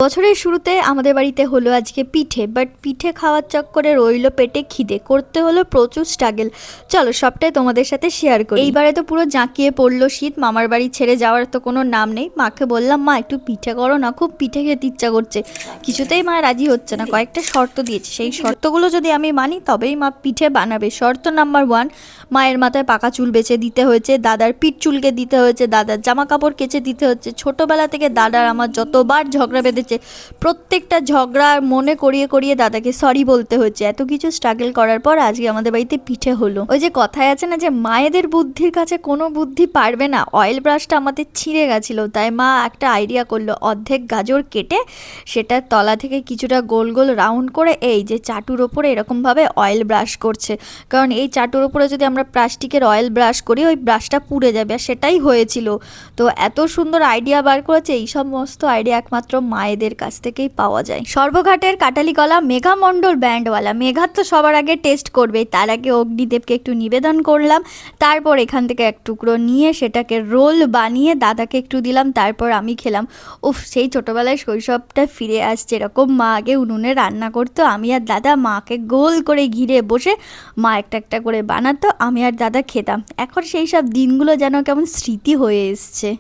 বছরের শুরুতে আমাদের বাড়িতে হলো আজকে পিঠে, বাট পিঠে খাওয়ার চক্করে রইলো পেটে খিদে, করতে হলো প্রচুর স্ট্রাগল। চলো সবটাই তোমাদের সাথে শেয়ার করি। এইবারে তো পুরো জাঁকিয়ে পড়লো শীত, মামার বাড়ি ছেড়ে যাওয়ার তো কোনো নাম নেই। মাকে বললাম মা একটু পিঠে করো না, খুব পিঠে খেতে ইচ্ছা করছে। কিছুতেই মা রাজি হচ্ছে না, কয়েকটা শর্ত দিয়েছে, সেই শর্তগুলো যদি আমি মানি তবেই মা পিঠে বানাবে। শর্ত নাম্বার 1, মায়ের মাথায় পাকা চুল বেঁচে দিতে হয়েছে, দাদার পিঠ চুলকে দিতে হয়েছে, দাদার জামা কাপড় কেচে দিতে হচ্ছে। ছোটবেলা থেকে দাদার আমার যতবার ঝগড়া বেঁধেছে প্রত্যেকটা ঝগড়া মনে করিয়ে করিয়ে দাদাকে সরি বলতে হচ্ছে। এত কিছু স্ট্রাগল করার পর আজকে আমাদের বাড়িতে পিঠে হলো। ওই যে কথায় আছে না যে মায়েদের বুদ্ধির কাছে কোনো বুদ্ধি পারবে না, অয়েল ব্রাশটা আমাদের ছিঁড়ে গেছিল, তাই মা একটা আইডিয়া করলো, অর্ধেক গাজর কেটে সেটার তলা থেকে কিছুটা গোল গোল রাউন্ড করে এই যে চাটুর ওপরে এরকমভাবে অয়েল ব্রাশ করছে। কারণ এই চাটুর ওপরে যদি আমরা প্লাস্টিকের অয়েল ব্রাশ করি ওই ব্রাশটা পুড়ে যাবে, আর সেটাই হয়েছিল। তো এত সুন্দর আইডিয়া বার করেছে, এই সমস্ত আইডিয়া একমাত্র মায়েদের কাছ থেকেই পাওয়া যায়। সর্বঘাটের কাটালি কলা মেঘা মণ্ডল ব্যান্ডওয়ালা, মেঘা তো সবার আগে টেস্ট করবে, তার আগে অগ্নিদেবকে একটু নিবেদন করলাম, তারপর এখান থেকে এক টুকরো নিয়ে সেটাকে রোল বানিয়ে দাদাকে একটু দিলাম, তারপর আমি খেলাম। উফ, সেই ছোটবেলায় শৈশবটা ফিরে আসছে। এরকম মা আগে উনুনে রান্না করতো, আমি আর দাদা মাকে গোল করে ঘিরে বসে মা একটা একটা করে বানাতো, আমি আর দাদা খেতাম। এখন সেই সব দিনগুলো যেন কেমন স্মৃতি হয়ে এসছে।